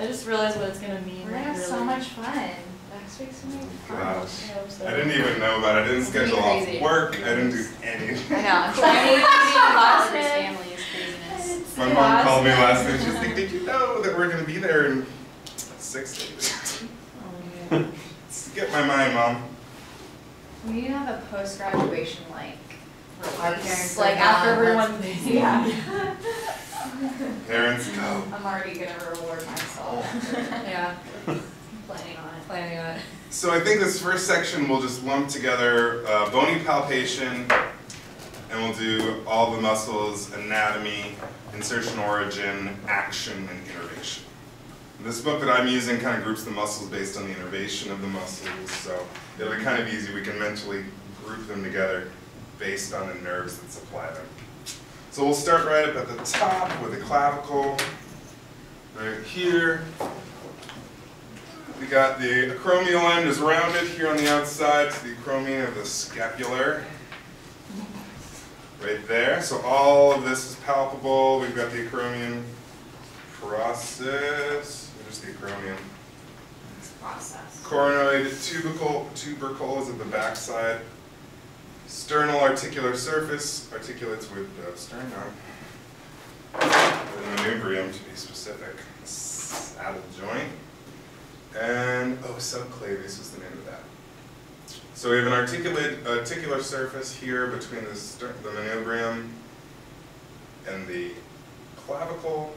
I just realized what it's gonna mean. We're gonna have so much fun. Next week's gonna be fun. Gosh. I hope so. I didn't even know about it. I didn't schedule off work. I didn't do anything. I know. I'm trying to Awesome. be family's craziness. My mom called me last night. She was like, "Did you know that we're going to be there in 6 days?" Oh, yeah. Get my mind, Mom. We need to have a post-graduation like Our parents like are after gone, everyone. let's- Yeah. Parents, go. I'm already gonna reward myself. Yeah. Planning on it. Planning on it. So I think this first section we'll just lump together bony palpation, and we'll do all the muscles, anatomy, insertion origin, action, and innervation. This book that I'm using kind of groups the muscles based on the innervation of the muscles, so it'll be kind of easy. We can mentally group them together based on the nerves that supply them. So we'll start right up at the top with the clavicle. Right here, we got the acromial end is rounded here on the outside to the acromion of the scapular. Right there. So all of this is palpable. We've got the acromion process. What is the acromion? Process. Coronoid tubercle is at the back side. Sternal articular surface articulates with the sternum. The manubrium, to be specific. Saddle joint. And, oh, subclavius is the name of that. So we have an articular surface here between the manubrium and the clavicle.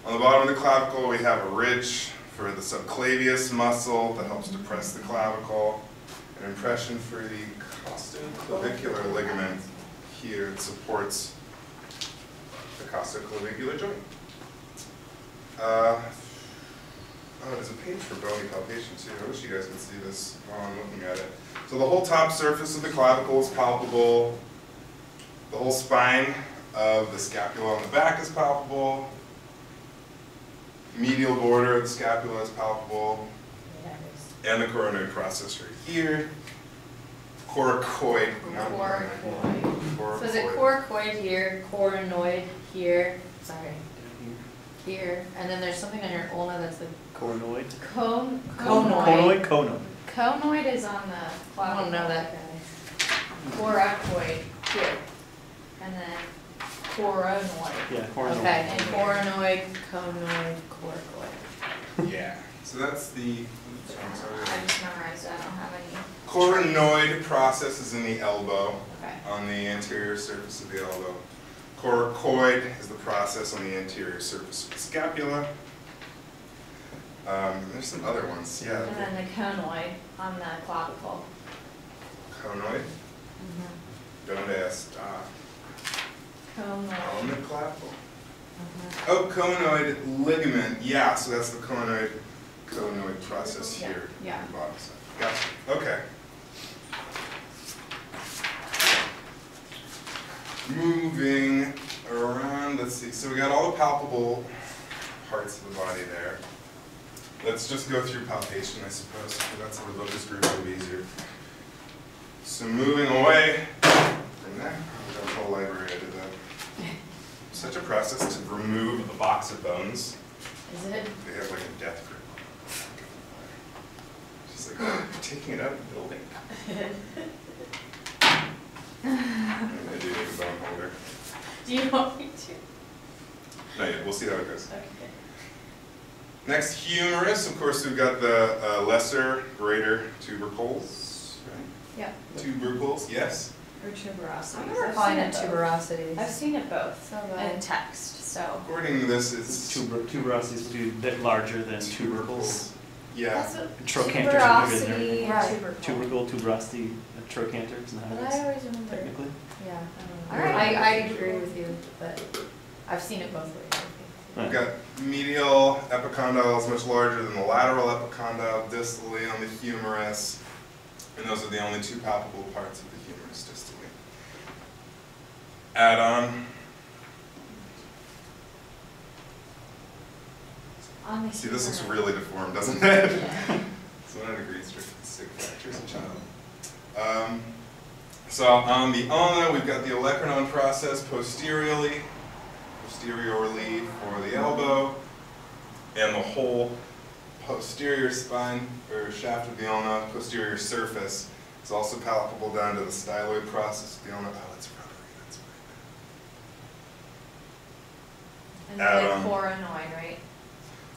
On the bottom of the clavicle, we have a ridge for the subclavius muscle that helps depress the clavicle. An impression for the costoclavicular ligament here that supports the costoclavicular joint. Oh, there's a page for bony palpation too. I wish you guys could see this while I'm looking at it. So the whole top surface of the clavicle is palpable. The whole spine of the scapula on the back is palpable. Medial border of the scapula is palpable. And the coronoid process right here. Coracoid. Coracoid. So is it coracoid here, coronoid here, sorry, here, and then there's something on your ulna that's the Coronoid. conoid. Conoid. Conoid is on the clavicle. I don't know that guy. Coracoid here, and then coronoid. Yeah, coronoid. Okay, and coronoid, conoid, coracoid. Yeah. So that's the. I just memorized it. I don't have any. Coronoid process is in the elbow, Okay. on the anterior surface of the elbow. Coracoid is the process on the anterior surface of the scapula. There's some other ones, yeah. And then the conoid on the clavicle. Conoid. Donde está? On Conoid. the clavicle. Oh, conoid ligament. Yeah, so that's the conoid process Yeah, here. yeah. On the bottom side. Gotcha. Okay. Moving around, let's see. So we got all the palpable parts of the body there. Let's just go through palpation, I suppose. That's how the book is grouped, it'll be easier. So moving away from there, we got the whole library, I did that. Such a process to remove a box of bones. Is it? They have like a death grip. Just like, oh, you're taking it out of the building. I do need a bone holder. Do you want me to? Not yet, we'll see how it goes. Okay. Next, humerus. Of course, we've got the lesser, greater tubercles. Right? Yeah. Tubercles, yes. Or tuberosities. I've never I've seen seen it it tuberosities. I've seen it both So in text, so. According to this, it's Tuberosities would be a bit larger than tubercles. Yeah. Trochanters are bigger than Tuberosity Right. and tubercle. tubercle, tuberosity, trochanter, isn't that But how it I is? always remember. Technically. Yeah, I All don't know. right. I agree with you, but I've seen it both ways. I think. We've got medial epicondyle is much larger than the lateral epicondyle distally on the humerus. And those are the only two palpable parts of the humerus distally. Add on. On the See, this looks humor. really deformed, doesn't it? Yeah. So one agrees stick fractures in child. So on the ulna, we've got the olecranon process posteriorly for the elbow. and the whole posterior spine, or shaft of the ulna, posterior surface, is also palpable down to the styloid process of the ulna. Oh, it's rubbery, that's right. And then the coronoid, right?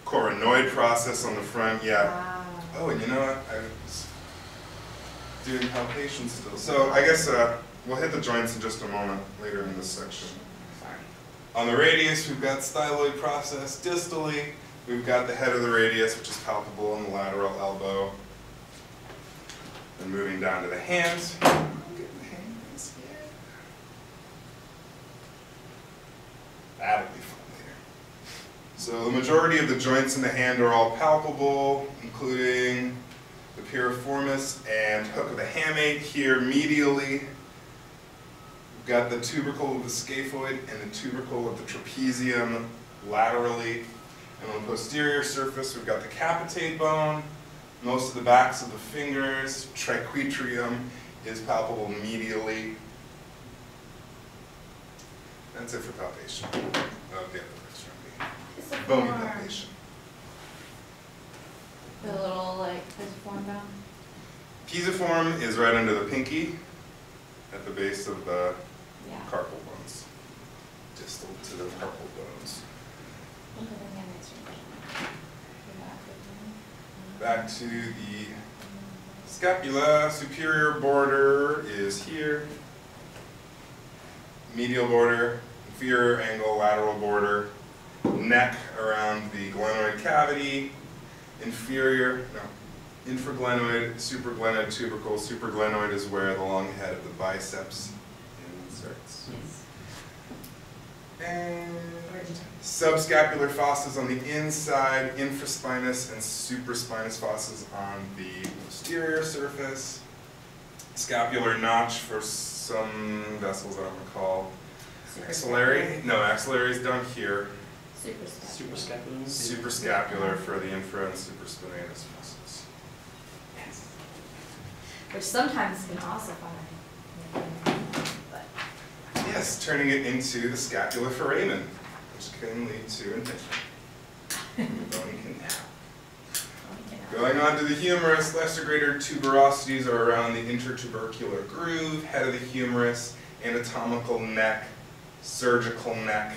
Coronoid process on the front, yeah. Wow. Oh, and you know what? I was doing palpation still. So I guess we'll hit the joints in just a moment later in this section. Sorry. On the radius, we've got styloid process. Distally, we've got the head of the radius, which is palpable on the lateral elbow. Then moving down to the hands. I'm getting the hang of this yet. That'll be fun later. So the majority of the joints in the hand are all palpable, including the piriformis and hook of the hamate. Here medially, we've got the tubercle of the scaphoid and the tubercle of the trapezium laterally. And on the posterior surface, we've got the capitate bone. Most of the backs of the fingers, triquetrium is palpable medially. That's it for palpation of the upper extremity. Bony palpation. The little, like, pisiform bone? Pisiform is right under the pinky at the base of the Yeah. carpal bones. Distal to the carpal bones. Look at the hamites right there. Back to the scapula. Superior border is here. Medial border, inferior angle, lateral border. Neck around the glenoid cavity. Infraglenoid, supraglenoid tubercle. Supraglenoid is where the long head of the biceps inserts. Yes. And subscapular fossas on the inside, infraspinous and supraspinous fossas on the posterior surface. Scapular notch for some vessels I don't recall. Axillary? No, axillary is down here. Suprascapular. Suprascapular for the infra and supraspinatus fossas. Yes. Which sometimes can ossify. But Yes, turning it into the scapula foramen, which can lead to infection. Bony canal. Going on to the humerus, lesser greater tuberosities are around the intertubercular groove, head of the humerus, anatomical neck, surgical neck,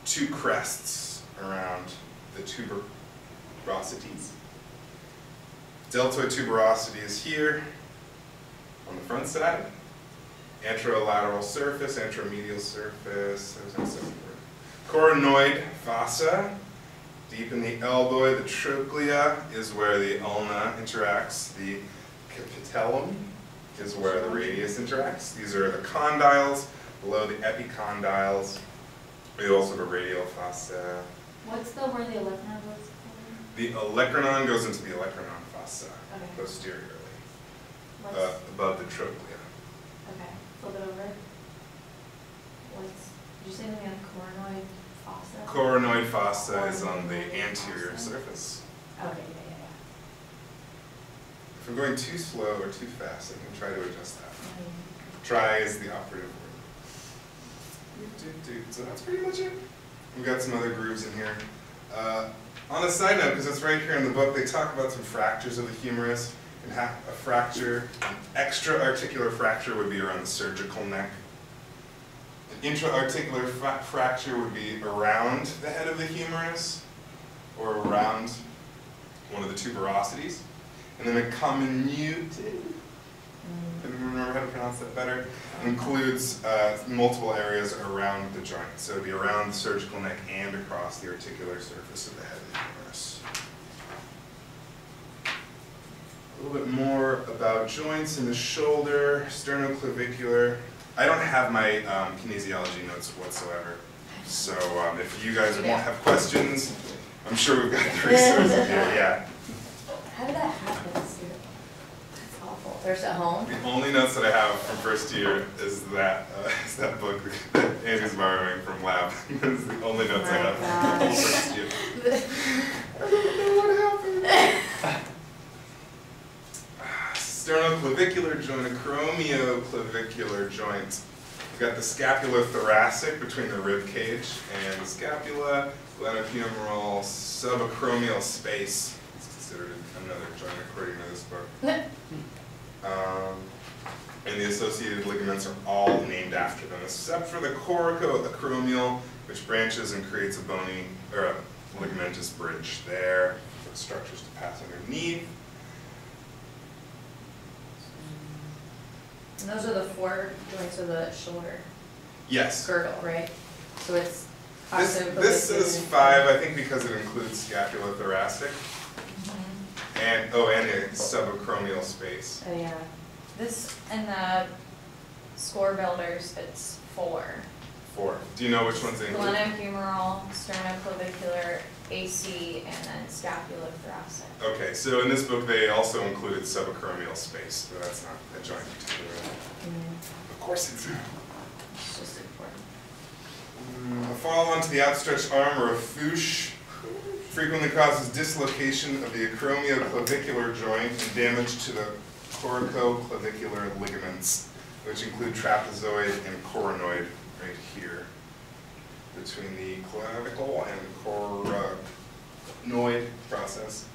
two crests around the tuberosities. Deltoid tuberosity is here on the front side. Anterolateral surface, anteromedial surface, so on and so forth. Coronoid fossa, deep in the elbow, the trochlea is where the ulna interacts. The capitellum is where the radius interacts. These are the condyles, below the epicondyles. We also have a radial fossa. what's the where the olecranon goes? The olecranon goes into the olecranon fossa, Okay. posteriorly, What's, above the trochlea. okay, flip it over. What's, did you say something on coronoid fossa? Coronoid fossa is on the Coronoid anterior fossa. surface. Okay, yeah. If I'm going too slow or too fast, I can try to adjust that. Mm. Try is the operative word. So that's pretty much it. We've got some other grooves in here. On a side note, because it's right here in the book, they talk about some fractures of the humerus. And a fracture, an extra-articular fracture would be around the surgical neck. An intra-articular fracture would be around the head of the humerus, or around one of the tuberosities. And then a comminuted, I remember how to pronounce that better, includes multiple areas around the joint. So it would be around the surgical neck and across the articular surface of the head of the humerus. A little bit more about joints in the shoulder, sternoclavicular. I don't have my kinesiology notes whatsoever. So if you guys have questions, I'm sure we've got the resources here, yeah. How did that happen this year? That's awful. There's at home? The only notes that I have from first year is that book that Andy's borrowing from lab. That's the only notes I have from first year. I don't know what happened. Sternoclavicular joint, acromioclavicular joint. got the scapulothoracic between the rib cage and the scapula, glenohumeral subacromial space. It's considered another joint according to this book. And the associated ligaments are all named after them, except for the coracoacromial, which branches and creates a bony, or a ligamentous bridge there for the structures to pass underneath. And those are the 4 joints of the shoulder Yes. girdle, right? So it's This is 5, I think, because it includes scapulothoracic and a subacromial space. Oh yeah. This and the score builders, it's 4. 4. Do you know which ones they include? Glenohumeral, sternoclavicular, AC, and then scapulothoracic. Okay, so in this book they also included subacromial space, but that's not a joint particularly. Of course it's not. It's just important. A fall onto the outstretched arm or a fouche frequently causes dislocation of the acromioclavicular joint and damage to the coracoclavicular ligaments, which include trapezoid and coronoid right here, between the clavicle and coronoid process.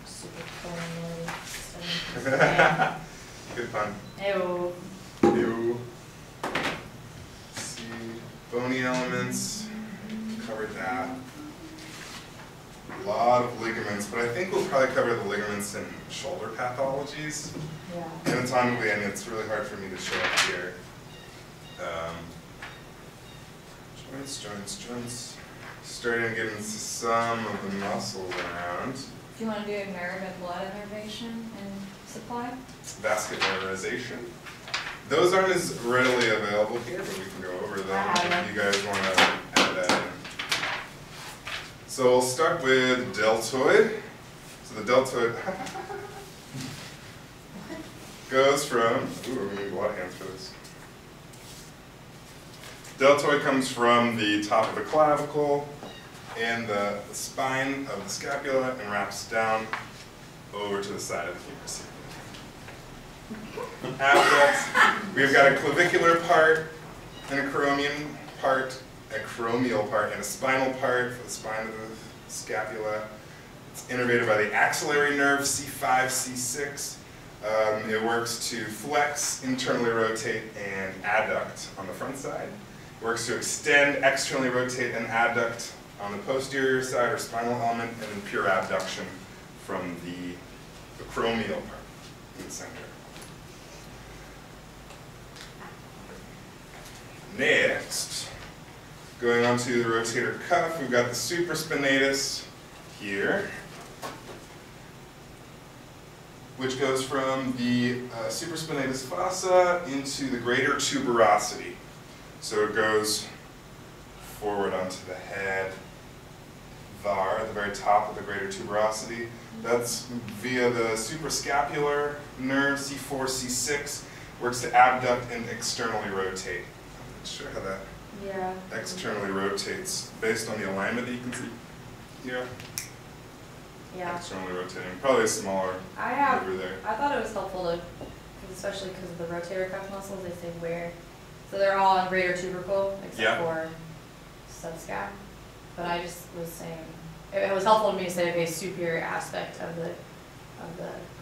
Super coronoid. Good pun. Ew. Ew. Let's see, bony elements, covered that. A lot of ligaments, but I think we'll probably cover the ligaments in shoulder pathologies. Yeah. Anatomically, and it's really hard for me to show up here. Joints. Starting to get into some of the muscle around. Do you want to do nerve and blood innervation and supply? Vascularization. Those aren't as readily available here, but we can go over them if you guys want to add that in. So we'll start with deltoid. So the deltoid goes from, ooh, we're going to need a lot of hands for this. Deltoid comes from the top of the clavicle and the spine of the scapula and wraps down over to the side of the humerus. Abducts, we've got a clavicular part, an acromial part, and a spinal part for the spine of the scapula. It's innervated by the axillary nerve, C5, C6. It works to flex, internally rotate, and adduct on the front side. It works to extend, externally rotate, and adduct on the posterior side or spinal element, and then pure abduction from the acromial part in the center. Next, going on to the rotator cuff, we've got the supraspinatus here, which goes from the supraspinatus fossa into the greater tuberosity. So it goes forward onto the head, var, at the very top of the greater tuberosity. That's via the suprascapular nerve, C4, C6, works to abduct and externally rotate. I'm not sure how that externally rotates based on the alignment that you can see here. Yeah. Externally rotating, probably smaller over there. I thought it was helpful to, especially because of the rotator cuff muscles, they say where. So they're all on greater tubercle except for subscap. But I just was saying, it was helpful to me to say, okay, superior aspect of the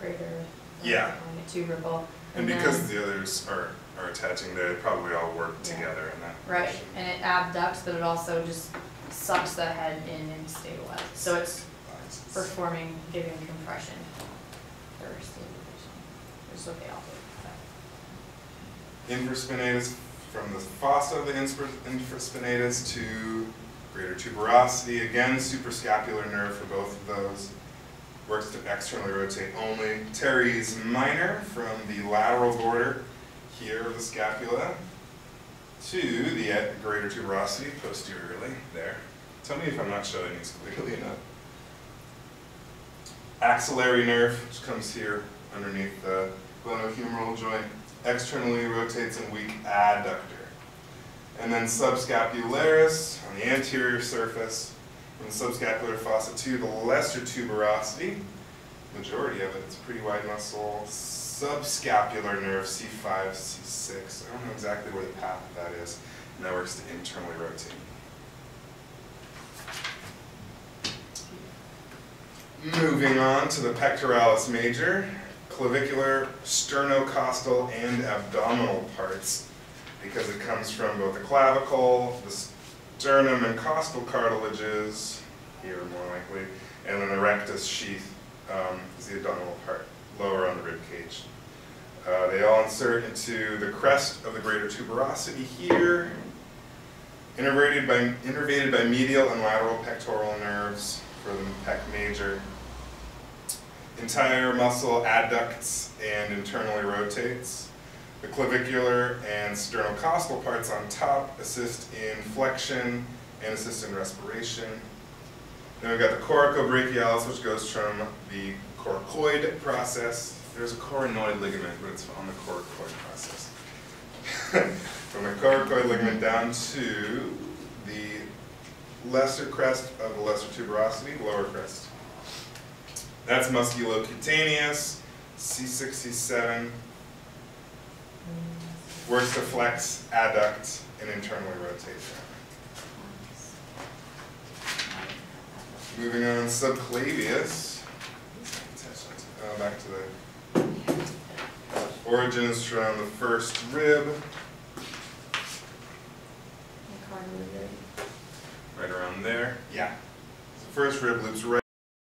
greater tubercle. And because the others are attaching, they probably all work together in that right, and it abducts, but it also just sucks the head in and stabilizes. So it's performing, giving compression for stabilization. It's okay, I'll do it. Infraspinatus, from the fossa of the infraspinatus to greater tuberosity, again, suprascapular nerve for both of those. Works to externally rotate only. Teres minor, from the lateral border here of the scapula to the greater tuberosity posteriorly, there. Tell me if I'm not showing these clearly enough. Axillary nerve, which comes here underneath the glenohumeral joint, externally rotates and weak adductor. And then subscapularis on the anterior surface, from the subscapular fossa to the lesser tuberosity, majority of it, it's a pretty wide muscle, subscapular nerve, C5, C6. I don't know exactly where the path of that is. And that works to internally rotate. Moving on to the pectoralis major, clavicular, sternocostal, and abdominal parts, because it comes from both the clavicle, the sternum and costal cartilages, here more likely, and then the rectus sheath is the abdominal part, lower on the rib cage. They all insert into the crest of the greater tuberosity here, innervated by medial and lateral pectoral nerves for the pec major. Entire muscle adducts and internally rotates. The clavicular and sternocostal parts on top assist in flexion and assist in respiration. Then we've got the coracobrachialis, which goes from the coracoid process. There's a coronoid ligament, but it's on the coracoid process. From the coracoid ligament down to the lesser crest of the lesser tuberosity, lower crest. That's musculocutaneous, C6, C7. Works to flex, adduct, and internally rotate. Moving on, subclavius. Back to the origins from the first rib. Right around there. Yeah. The first rib loops right